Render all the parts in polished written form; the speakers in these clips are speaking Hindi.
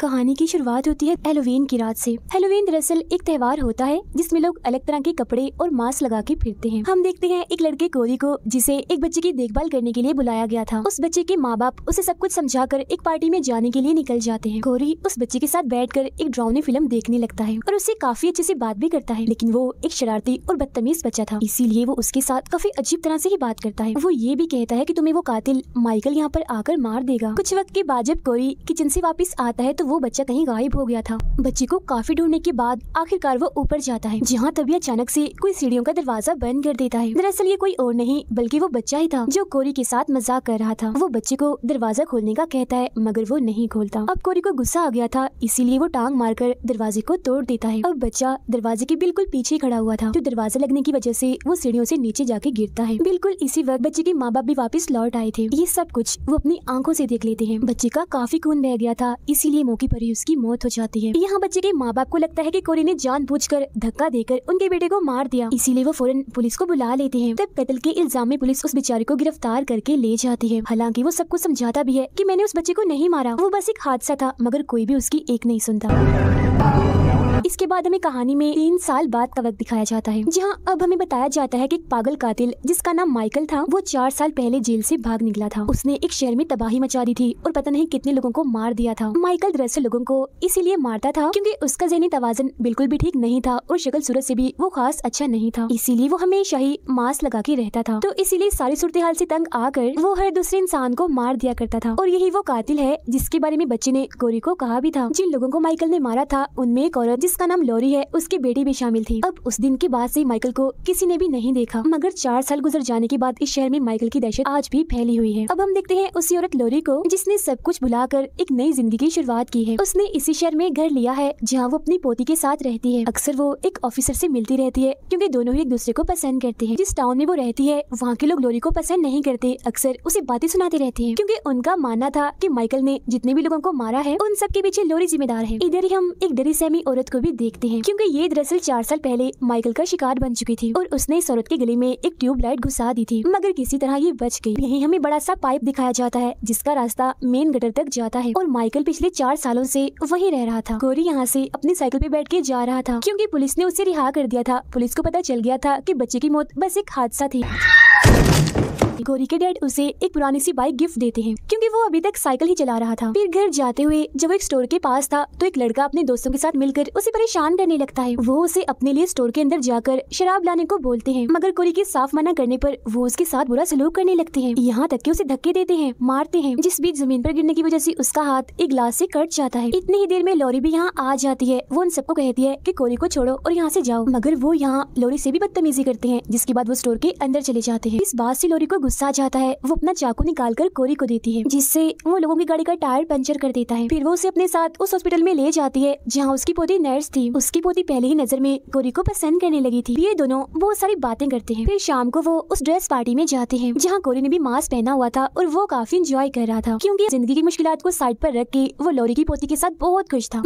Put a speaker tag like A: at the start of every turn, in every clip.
A: कहानी की शुरुआत होती है हैलोवीन की रात से। हैलोवीन दरअसल एक त्योहार होता है जिसमें लोग अलग तरह के कपड़े और मास्क लगा के फिरते हैं। हम देखते हैं एक लड़के कोरी को जिसे एक बच्चे की देखभाल करने के लिए बुलाया गया था। उस बच्चे के माँ बाप उसे सब कुछ समझाकर एक पार्टी में जाने के लिए निकल जाते हैं। कोरी उस बच्चे के साथ बैठकर एक डरावनी फिल्म देखने लगता है और उससे काफी अच्छे से बात भी करता है, लेकिन वो एक शरारती और बदतमीज बच्चा था, इसीलिए वो उसके साथ काफी अजीब तरह से ही बात करता है। वो ये भी कहता है कि तुम्हें वो कातिल माइकल यहाँ पर आकर मार देगा। कुछ वक्त के बाद जब कोरी किचन से वापस आता है तो वो बच्चा कहीं गायब हो गया था। बच्चे को काफी ढूंढने के बाद आखिरकार वो ऊपर जाता है, जहाँ तभी अचानक से कोई सीढ़ियों का दरवाजा बंद कर देता है। दरअसल ये कोई और नहीं बल्कि वो बच्चा ही था जो कोरी के साथ मजाक कर रहा था। वो बच्चे को दरवाजा खोलने का कहता है मगर वो नहीं खोलता। अब कोरी को गुस्सा आ गया था, इसीलिए वो टांग मारकर दरवाजे को तोड़ देता है। अब बच्चा दरवाजे के बिल्कुल पीछे खड़ा हुआ था, तो दरवाजा लगने की वजह से वो सीढ़ियों से नीचे जाके गिरता है। बिल्कुल इसी वक्त बच्चे के माँ बाप भी वापस लौट आए थे। ये सब कुछ वो अपनी आंखों से देख लेते हैं। बच्चे का काफी खून बह गया था, इसीलिए मौके पर ही उसकी मौत हो जाती है। यहाँ बच्चे के माँ बाप को लगता है कि कोरी ने जानबूझकर धक्का देकर उनके बेटे को मार दिया, इसीलिए वो फौरन पुलिस को बुला लेते हैं। तब कत्ल के इल्जाम में पुलिस उस बेचारे को गिरफ्तार करके ले जाती है। हालांकि वो सबको समझाता भी है कि मैंने उस बच्चे को नहीं मारा, वो बस एक हादसा था, मगर कोई भी उसकी एक नहीं सुनता। इसके बाद हमें कहानी में 3 साल बाद का वक्त दिखाया जाता है, जहां अब हमें बताया जाता है कि एक पागल कातिल जिसका नाम माइकल था वो 4 साल पहले जेल से भाग निकला था। उसने एक शहर में तबाही मचा दी थी और पता नहीं कितने लोगों को मार दिया था। माइकल दरअसल लोगों को इसीलिए मारता था क्योंकि उसका ज़हनी तवाज़ुन बिल्कुल भी ठीक नहीं था और शक्ल सूरत से भी वो खास अच्छा नहीं था, इसीलिए वो हमेशा ही मास्क लगा के रहता था। तो इसीलिए सारी सूरत हाल से तंग आकर वो हर दूसरे इंसान को मार दिया करता था। और यही वो कातिल है जिसके बारे में बच्चे ने कोरी को कहा भी था। जिन लोगों को माइकल ने मारा था उनमें एक औरत जिसका नाम लॉरी है, उसकी बेटी भी शामिल थी। अब उस दिन के बाद से माइकल को किसी ने भी नहीं देखा, मगर 4 साल गुजर जाने के बाद इस शहर में माइकल की दहशत आज भी फैली हुई है। अब हम देखते हैं उसी औरत लॉरी को जिसने सब कुछ भुलाकर एक नई जिंदगी की शुरुआत की है। उसने इसी शहर में घर लिया है जहाँ वो अपनी पोती के साथ रहती है। अक्सर वो एक ऑफिसर से मिलती रहती है क्योंकि दोनों ही एक दूसरे को पसंद करते हैं। जिस टाउन में वो रहती है वहाँ के लोग लॉरी को पसंद नहीं करते, अक्सर उसे बातें सुनाते रहते हैं क्योंकि उनका मानना था कि माइकल ने जितने भी लोगों को मारा है उन सब के पीछे लॉरी जिम्मेदार है। इधर ही हम एक डरी सहमी औरत को भी देखते हैं क्योंकि ये दरअसल 4 साल पहले माइकल का शिकार बन चुकी थी और उसने इस औरत के गले में एक ट्यूबलाइट घुसा दी थी, मगर किसी तरह ये बच गई। यहीं हमें बड़ा सा पाइप दिखाया जाता है जिसका रास्ता मेन गटर तक जाता है और माइकल पिछले 4 सालों से वहीं रह रहा था। कोरी यहाँ से अपनी साइकिल पे बैठ के जा रहा था क्योंकि पुलिस ने उसे रिहा कर दिया था। पुलिस को पता चल गया था कि बच्चे की मौत बस एक हादसा थी। कोरी के डैड उसे एक पुरानी सी बाइक गिफ्ट देते हैं क्योंकि वो अभी तक साइकिल ही चला रहा था। फिर घर जाते हुए जब वो एक स्टोर के पास था तो एक लड़का अपने दोस्तों के साथ मिलकर उसे परेशान करने लगता है। वो उसे अपने लिए स्टोर के अंदर जाकर शराब लाने को बोलते हैं, मगर कोरी के साफ मना करने पर वो उसके साथ बुरा सलूक करने लगते हैं, यहाँ तक कि उसे धक्के देते हैं, मारते हैं, जिस बीच जमीन पर गिरने की वजह से उसका हाथ एक ग्लास से कट जाता है। इतनी ही देर में लॉरी भी यहाँ आ जाती है। वो उन सबको कहती है कि कोरी को छोड़ो और यहाँ से जाओ, मगर वो यहाँ लॉरी से भी बदतमीजी करते हैं, जिसके बाद वो स्टोर के अंदर चले जाते हैं। इस बात से लॉरी को गुस्सा आ जाता है। वो अपना चाकू निकालकर कोरी को देती है, जिससे वो लोगों की गाड़ी का टायर पंचर कर देता है। फिर वो उसे अपने साथ उस हॉस्पिटल में ले जाती है जहाँ उसकी पोती नर्स थी। उसकी पोती पहले ही नजर में कोरी को पसंद करने लगी थी। ये दोनों बहुत सारी बातें करते हैं। फिर शाम को वो उस ड्रेस पार्टी में जाते हैं जहाँ कोरी ने भी मास्क पहना हुआ था और वो काफी इंजॉय कर रहा था क्योंकि जिंदगी की मुश्किलात को साइड पर रख के वो लॉरी की पोती के साथ बहुत खुश था।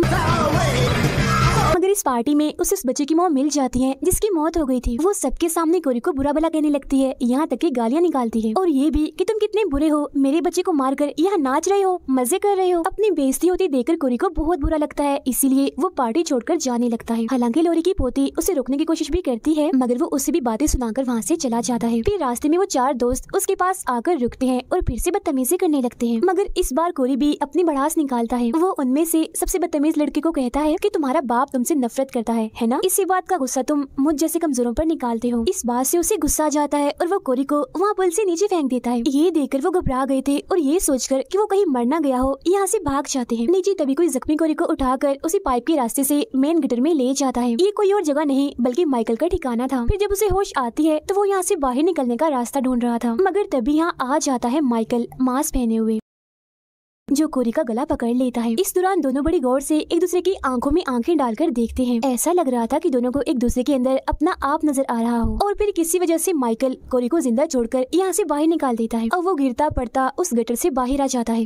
A: मगर इस पार्टी में उसे उस बच्चे की मौत मिल जाती है जिसकी मौत हो गई थी। वो सबके सामने कोरी को बुरा भला कहने लगती है, यहाँ तक कि गालियाँ निकालती है और ये भी कि तुम कितने बुरे हो, मेरे बच्चे को मारकर यहाँ नाच रहे हो, मजे कर रहे हो। अपनी बेइज्जती होती देखकर कोरी को बहुत बुरा लगता है, इसीलिए वो पार्टी छोड़कर जाने लगता है। हालांकि लॉरी की पोती उसे रोकने की कोशिश भी करती है, मगर वो उसे भी बातें सुनाकर वहाँ से चला जाता है। फिर रास्ते में वो 4 दोस्त उसके पास आकर रुकते हैं और फिर से बदतमीजी करने लगते हैं, मगर इस बार कोरी भी अपनी भड़ास निकालता है। वो उनमें से सबसे बदतमीज लड़के को कहता है कि तुम्हारा बाप तुमसे नफरत करता है ना? इसी बात का गुस्सा तुम मुझ जैसे कमजोरों पर निकालते हो। इस बात से उसे गुस्सा आ जाता है और वो कोरी को वहाँ पुल से नीचे फेंक देता है। ये देखकर वो घबरा गए थे और ये सोचकर कि वो कहीं मर ना गया हो यहाँ से भाग जाते हैं। नीचे तभी कोई जख्मी कोरी को उठाकर उसी पाइप के रास्ते से मेन गटर में ले जाता है। ये कोई और जगह नहीं बल्कि माइकल का ठिकाना था। फिर जब उसे होश आती है तो वो यहाँ से बाहर निकलने का रास्ता ढूंढ रहा था, मगर तभी यहाँ आ जाता है माइकल मास्क पहने हुए, जो कोरी का गला पकड़ लेता है। इस दौरान दोनों बड़ी गौर से एक दूसरे की आंखों में आंखें डालकर देखते हैं। ऐसा लग रहा था कि दोनों को एक दूसरे के अंदर अपना आप नजर आ रहा हो। और फिर किसी वजह से माइकल कोरी को जिंदा छोड़कर यहाँ से बाहर निकाल देता है और वो गिरता पड़ता उस गटर से बाहर आ जाता है,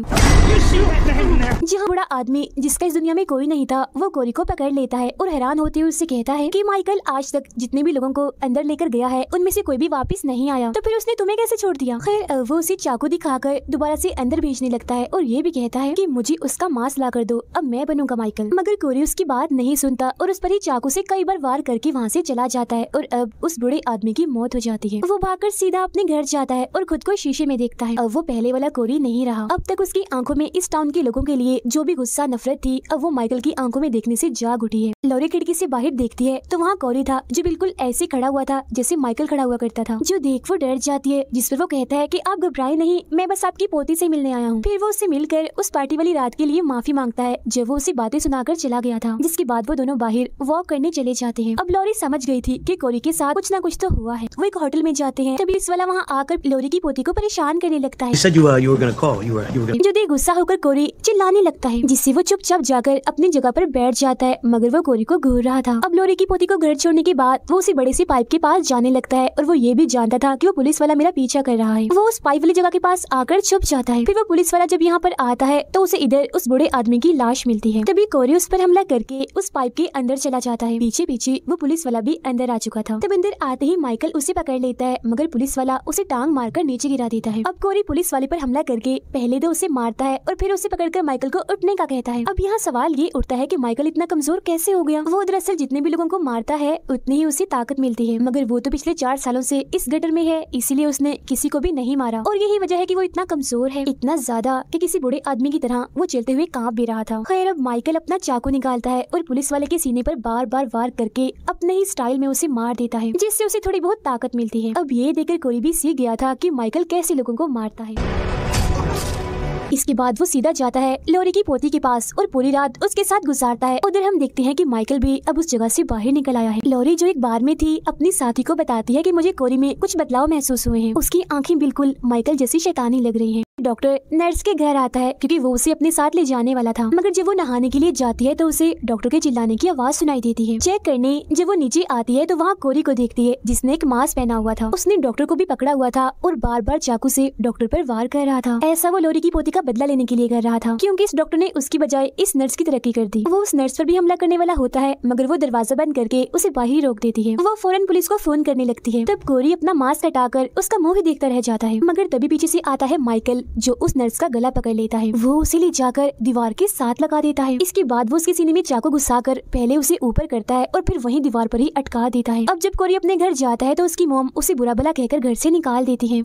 A: जहाँ बड़ा आदमी जिसका इस दुनिया में कोई नहीं था वो कोरी को पकड़ लेता है और हैरान होते हुए उससे कहता है कि माइकल आज तक जितने भी लोगों को अंदर लेकर गया है उनमें से कोई भी वापस नहीं आया, तो फिर उसने तुम्हें कैसे छोड़ दिया? खैर वो उसे चाकू दिखाकर दोबारा से अंदर भेजने लगता है और ये भी कहता है कि मुझे उसका मांस ला कर दो, अब मैं बनूंगा माइकल। मगर कोरी उसकी बात नहीं सुनता और उस पर ही चाकू से कई बार वार करके वहाँ से चला जाता है और अब उस बूढ़े आदमी की मौत हो जाती है। वो भागकर सीधा अपने घर जाता है और खुद को शीशे में देखता है। अब वो पहले वाला कोरी नहीं रहा। अब तक उसकी आंखों में इस टाउन के लोगों के लिए जो भी गुस्सा नफरत थी, अब वो माइकल की आंखों में देखने से जाग उठी है। लॉरी खिड़की से बाहर देखती है तो वहाँ कोरी था, जो बिल्कुल ऐसे खड़ा हुआ था जैसे माइकल खड़ा हुआ करता था। जो देख वो डर जाती है, जिस पर वो कहता है कि आप घबराए नहीं, मैं बस आपकी पोती से मिलने आया हूँ। फिर वो उससे मिलकर उस पार्टी वाली रात के लिए माफी मांगता है जब वो उसे बातें सुनाकर चला गया था। जिसके बाद वो दोनों बाहर वॉक करने चले जाते हैं। अब लॉरी समझ गई थी कि कोरी के साथ कुछ ना कुछ तो हुआ है। वो एक होटल में जाते हैं, तभी इस वाला वहाँ आकर लॉरी की पोती को परेशान करने लगता है। जो देख गुस्सा होकर कोरी चिल्लाने लगता है, जिससे वो चुपचाप जाकर अपनी जगह पर बैठ जाता है, मगर वो कोरी को घूर रहा था। अब लॉरी की पोती को घर छोड़ने के बाद वो उसी बड़े से पाइप के पास जाने लगता है और वो ये भी जानता था कि वो पुलिस वाला मेरा पीछा कर रहा है। वो उस पाइप वाली जगह के पास आकर छुप जाता है। फिर वो पुलिस वाला जब यहाँ पर आता है तो उसे इधर उस बूढ़े आदमी की लाश मिलती है। तभी कोरी उस पर हमला करके उस पाइप के अंदर चला जाता है। पीछे पीछे वो पुलिस वाला भी अंदर आ चुका था। तब अंदर आते ही माइकल उसे पकड़ लेता है, मगर पुलिस वाला उसे टांग मारकर नीचे गिरा देता है। अब कोरी पुलिस वाले पर हमला करके पहले तो उसे मारता है और फिर उसे पकड़कर माइकल को उठने का कहता है। अब यहाँ सवाल ये उठता है कि माइकल इतना कमजोर कैसे हो गया। वो दरअसल जितने भी लोगों को मारता है उतनी ही उसे ताकत मिलती है, मगर वो तो पिछले 4 सालों से इस गटर में है, इसीलिए उसने किसी को भी नहीं मारा। और यही वजह है कि वो इतना कमजोर है, इतना ज्यादा कि किसी बूढ़े आदमी की तरह वो चलते हुए कांप भी रहा था। खैर अब माइकल अपना चाकू निकालता है और पुलिस वाले के सीने पर बार बार वार करके अपने ही स्टाइल में उसे मार देता है, जिससे उसे थोड़ी बहुत ताकत मिलती है। अब ये देखकर कोई भी सीख गया था कि माइकल कैसे लोगों को मारता है। इसके बाद वो सीधा जाता है लॉरी की पोती के पास और पूरी रात उसके साथ गुजारता है। उधर हम देखते हैं कि माइकल भी अब उस जगह से बाहर निकल आया है। लॉरी जो एक बार में थी अपनी साथी को बताती है कि मुझे कोरी में कुछ बदलाव महसूस हुए हैं। उसकी आंखें बिल्कुल माइकल जैसी शैतानी लग रही हैं। डॉक्टर नर्स के घर आता है क्योंकि वो उसे अपने साथ ले जाने वाला था, मगर जब वो नहाने के लिए जाती है तो उसे डॉक्टर के चिल्लाने की आवाज सुनाई देती है। चेक करने जब वो नीचे आती है तो वहाँ कोरी को देखती है, जिसने एक मास्क पहना हुआ था। उसने डॉक्टर को भी पकड़ा हुआ था और बार बार चाकू से डॉक्टर पर वार कर रहा था। ऐसा वो लॉरी की पोती का बदला लेने के लिए कर रहा था, क्योंकि इस डॉक्टर ने उसकी बजाय इस नर्स की तरक्की कर दी। वो उस नर्स पर भी हमला करने वाला होता है, मगर वो दरवाजा बंद करके उसे बाहर ही रोक देती है। वो फौरन पुलिस को फोन करने लगती है। तब कोरी अपना मास्क हटाकर उसका मुंह ही देखता रह जाता है, मगर तभी पीछे से आता है माइकल, जो उस नर्स का गला पकड़ लेता है। वो उसे ले जाकर दीवार के साथ लगा देता है। इसके बाद वो उसके सीने में चाकू घुसाकर पहले उसे ऊपर करता है और फिर वहीं दीवार पर ही अटका देता है। अब जब कोरी अपने घर जाता है तो उसकी मॉम उसे बुरा भला कहकर घर से निकाल देती है।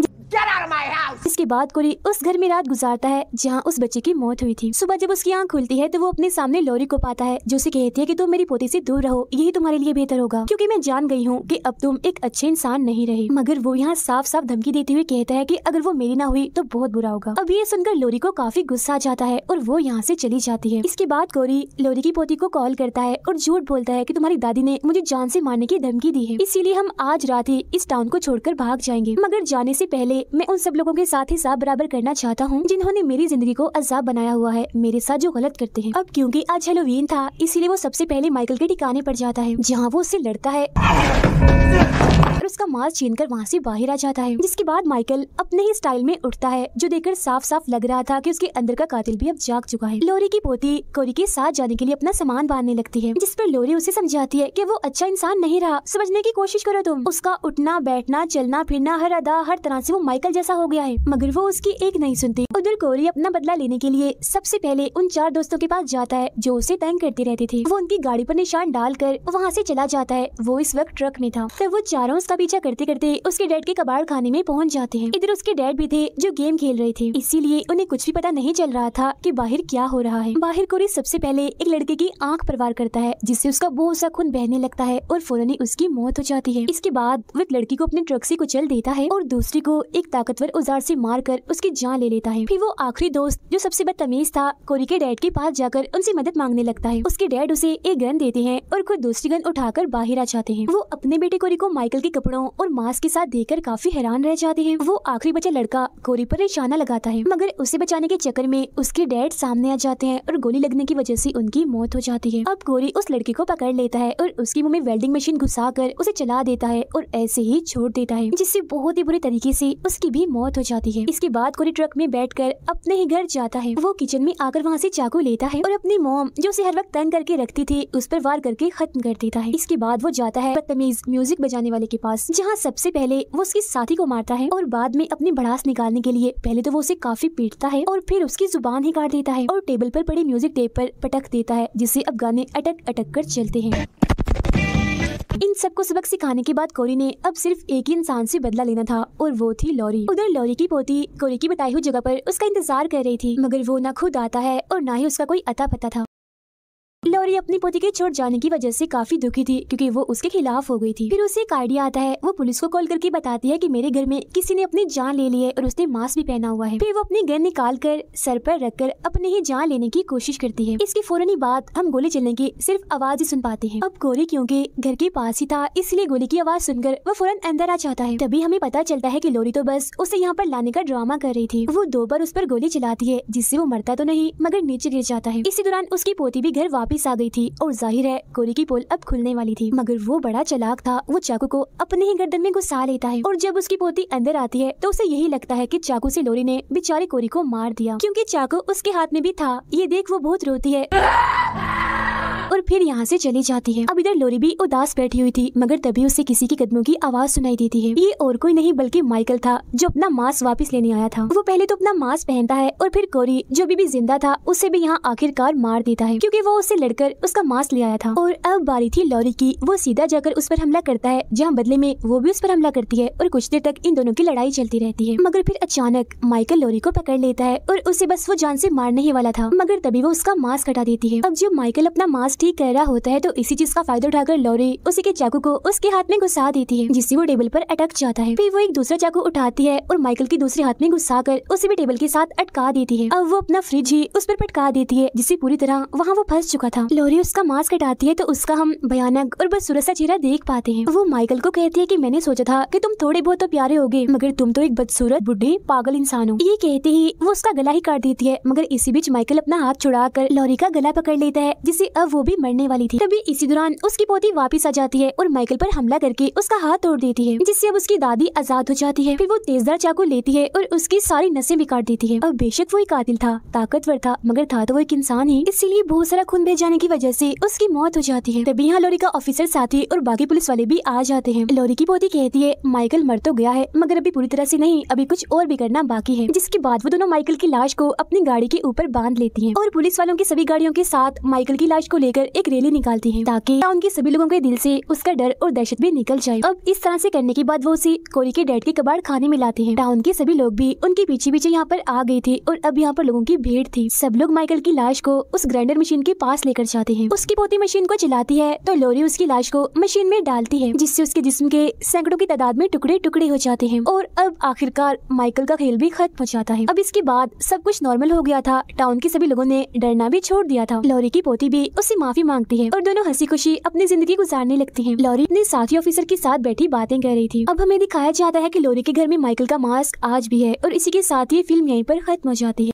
A: इसके बाद कोरी उस घर में रात गुजारता है जहाँ उस बच्चे की मौत हुई थी। सुबह जब उसकी आंख खुलती है तो वो अपने सामने लॉरी को पाता है, जो उसे कहती है कि तुम मेरी पोती से दूर रहो, यही तुम्हारे लिए बेहतर होगा, क्योंकि मैं जान गई हूँ कि अब तुम एक अच्छे इंसान नहीं रहे। मगर वो यहाँ साफ साफ धमकी देते हुए कहता है कि अगर वो मेरी ना हुई तो बहुत बुरा होगा। अब ये सुनकर लॉरी को काफी गुस्सा आ जाता है और वो यहाँ से चली जाती है। इसके बाद कोरी लॉरी की पोती को कॉल करता है और झूठ बोलता है कि तुम्हारी दादी ने मुझे जान से मारने की धमकी दी है, इसीलिए हम आज रात ही इस टाउन को छोड़कर भाग जाएंगे। मगर जाने से पहले मैं उन सब लोगों के साथ हिसाब बराबर करना चाहता हूँ जिन्होंने मेरी जिंदगी को अजाब बनाया हुआ है, मेरे साथ जो गलत करते हैं। अब क्योंकि आज हैलोवीन था, इसीलिए वो सबसे पहले माइकल के ठिकाने पर जाता है, जहाँ वो उससे लड़ता है और उसका मास्क छीनकर वहाँ से बाहर आ जाता है। जिसके बाद माइकल अपने ही स्टाइल में उठता है, जो देखकर साफ साफ लग रहा था कि उसके अंदर का कातिल भी अब जाग चुका है। लॉरी की पोती कोरी के साथ जाने के लिए अपना सामान बांधने लगती है, जिस पर लॉरी उसे समझाती है कि वो अच्छा इंसान नहीं रहा, समझने की कोशिश करो तुम। उसका उठना बैठना चलना फिरना हर अदा हर तरह से वो माइकल जैसा हो गया है, मगर वो उसकी एक नहीं सुनती। उधर कोरी अपना बदला लेने के लिए सबसे पहले उन 4 दोस्तों के पास जाता है जो उसे तंग करते रहते थे। वो उनकी गाड़ी पर निशान डालकर वहाँ से चला जाता है। वो इस वक्त ट्रक में था। फिर वो चारों उसका पीछा करते करते उसके डैड के कबाड़ खाने में पहुँच जाते हैं। इधर उसके डैड भी थे जो गेम खेल रहे थे, इसीलिए उन्हें कुछ भी पता नहीं चल रहा था कि बाहर क्या हो रहा है। बाहर कोरी सबसे पहले एक लड़के की आंख पर वार करता है, जिससे उसका बहुत सा खून बहने लगता है और फौरन ही उसकी मौत हो जाती है। इसके बाद वो एक लड़की को अपने ट्रक से कुचल देता है और दूसरी को एक ताकतवर औजार से मारकर उसकी जान ले लेता है। फिर वो आखिरी दोस्त जो सबसे बदतमीज था, कोरी के डैड के पास जाकर उनसे मदद मांगने लगता है। उसके डैड उसे एक गन देते हैं और खुद दूसरी गन उठाकर बाहर आ जाते हैं। वो अपने बेटे कोरी को माइकल के कपड़ों और मास्क के साथ देखकर काफी हैरान रह जाते हैं। वो आखिरी बचा लड़का कोरी पर निशाना लगाता है, मगर उसे बचाने के चक्कर में उसके डैड सामने आ जाते हैं और गोली लगने की वजह से उनकी मौत हो जाती है। अब कोरी उस लड़के को पकड़ लेता है और उसकी मुंह में वेल्डिंग मशीन घुसाकर उसे चला देता है और ऐसे ही छोड़ देता है, जिससे बहुत ही बुरे तरीके से उसकी भी मौत हो जाती है। इसके बाद कोरी ट्रक में बैठकर अपने ही घर जाता है। वो किचन में आकर वहाँ से चाकू लेता है और अपनी मॉम जो उसे हर वक्त तंग करके रखती थी उस पर वार करके खत्म कर देता है। इसके बाद वो जाता है बदतमीज म्यूजिक बजाने वाले के पास पास, जहाँ सबसे पहले वो उसकी साथी को मारता है और बाद में अपनी भड़ास निकालने के लिए पहले तो वो उसे काफी पीटता है और फिर उसकी जुबान ही काट देता है और टेबल पर पड़ी म्यूजिक टेप पर पटक देता है, जिससे अब गाने अटक अटक कर चलते हैं। इन सबको सबक सिखाने के बाद कोरी ने अब सिर्फ एक ही इंसान से बदला लेना था और वो थी लॉरी। उधर लॉरी की पोती कोरी की बताई हुई जगह पर उसका इंतजार कर रही थी, मगर वो ना खुद आता है और ना ही उसका कोई अता पता था। लॉरी अपनी पोती के छोड़ जाने की वजह से काफी दुखी थी, क्योंकि वो उसके खिलाफ हो गई थी। फिर उसे एक आइडिया आता है, वो पुलिस को कॉल करके बताती है कि मेरे घर में किसी ने अपनी जान ले ली है और उसने मास्क भी पहना हुआ है। फिर वो अपनी गन निकाल कर सर पर रखकर अपनी ही जान लेने की कोशिश करती है। इसके फौरन ही बाद हम गोली चलने की सिर्फ आवाज ही सुन पाते हैं। अब कोरी क्योंकि घर के पास ही था, इसलिए गोली की आवाज सुनकर वो फौरन अंदर आ जाता है। तभी हमें पता चलता है कि लॉरी तो बस उसे यहाँ पर लाने का ड्रामा कर रही थी। वो 2 बार उस पर गोली चलाती है, जिससे वो मरता तो नहीं मगर नीचे गिर जाता है। इसी दौरान उसकी पोती भी घर वापिस आ गई थी और जाहिर है कोरी की पोल अब खुलने वाली थी, मगर वो बड़ा चालाक था। वो चाकू को अपने ही गर्दन में घुसा लेता है और जब उसकी पोती अंदर आती है तो उसे यही लगता है कि चाकू से लॉरी ने बेचारी कोरी को मार दिया, क्योंकि चाकू उसके हाथ में भी था। ये देख वो बहुत रोती है और फिर यहाँ से चली जाती है। अब इधर लॉरी भी उदास बैठी हुई थी, मगर तभी उसे किसी के कदमों की आवाज सुनाई देती है। ये और कोई नहीं बल्कि माइकल था, जो अपना मास्क वापस लेने आया था। वो पहले तो अपना मास्क पहनता है और फिर कोरी जो अभी भी जिंदा था उसे भी यहाँ आखिरकार मार देता है, क्योंकि वो उससे लड़कर उसका मास्क ले आया था। और अब बारी थी लॉरी की। वो सीधा जाकर उस पर हमला करता है, जहाँ बदले में वो भी उस पर हमला करती है और कुछ देर तक इन दोनों की लड़ाई चलती रहती है। मगर फिर अचानक माइकल लॉरी को पकड़ लेता है और उसे बस वो जान से मारने ही वाला था, मगर तभी वो उसका मास्क हटा देती है। अब जब माइकल अपना मास्क ठीक कर रहा होता है तो इसी चीज का फायदा उठाकर लॉरी उसी के चाकू को उसके हाथ में घुसा देती है, जिससे वो टेबल पर अटक जाता है। फिर वो एक दूसरा चाकू उठाती है और माइकल के दूसरे हाथ में घुसाकर उसे भी टेबल के साथ अटका देती है। अब वो अपना फ्रिज ही उस पर पटका देती है, जिससे पूरी तरह वहाँ वो फंस चुका था। लॉरी उसका मास्क हटाती है तो उसका हम भयानक और बदसूरत सा चेहरा देख पाते हैं। वो माइकल को कहती है कि मैंने सोचा था कि तुम थोड़े बहुत तो प्यारे होगे, मगर तुम तो एक बदसूरत बुढ़े पागल इंसान हो। ये कहते ही वो उसका गला ही काट देती है, मगर इसी बीच माइकल अपना हाथ छुड़ाकर लॉरी का गला पकड़ लेता है, जिससे अब वो भी मरने वाली थी। तभी इसी दौरान उसकी पोती वापस आ जाती है और माइकल पर हमला करके उसका हाथ तोड़ देती है, जिससे अब उसकी दादी आजाद हो जाती है। फिर वो तेजदार चाकू लेती है और उसकी सारी नसें भी काट देती है। अब बेशक वो एक कातिल था, ताकतवर था, मगर था तो वो एक इंसान ही, इसीलिए बहुत सारा खून बह जाने की वजह से उसकी मौत हो जाती है। तभी यहाँ लॉरी का ऑफिसर साथी और बाकी पुलिस वाले भी आ जाते हैं। लॉरी की पोती कहती है माइकल मर तो गया है, मगर अभी पूरी तरह से नहीं, अभी कुछ और भी करना बाकी है। जिसके बाद वो दोनों माइकल की लाश को अपनी गाड़ी के ऊपर बांध लेती हैं और पुलिस वालों की सभी गाड़ियों के साथ माइकल की लाश को लेकर एक रैली निकालती हैं, ताकि उनके सभी लोगों के दिल से उसका डर और दहशत भी निकल जाए। अब इस तरह से करने के बाद वो उसे कोरी के डैड के कबाड़ खाने में लाते हैं। टाउन के सभी लोग भी उनके पीछे पीछे यहाँ पर आ गए थे और अब यहाँ पर लोगों की भीड़ थी। सब लोग माइकल की लाश को उस ग्राइंडर मशीन के पास लेकर जाते हैं। उसकी पोती मशीन को चलाती है तो लॉरी उसकी लाश को मशीन में डालती है, जिससे उसके जिस्म के सैकड़ों की तादाद में टुकड़े टुकड़े हो जाते हैं और अब आखिरकार माइकल का खेल भी खत्म हो जाता है। अब इसके बाद सब कुछ नॉर्मल हो गया था। टाउन के सभी लोगों ने डरना भी छोड़ दिया था। लॉरी की पोती भी उससे माफी मांगती है और दोनों हंसी खुशी अपनी जिंदगी गुजारने लगती हैं। लॉरी अपने साथी ऑफिसर के साथ बैठी बातें कर रही थी। अब हमें दिखाया जाता है कि लॉरी के घर में माइकल का मास्क आज भी है और इसी के साथ ये फिल्म यहीं पर खत्म हो जाती है।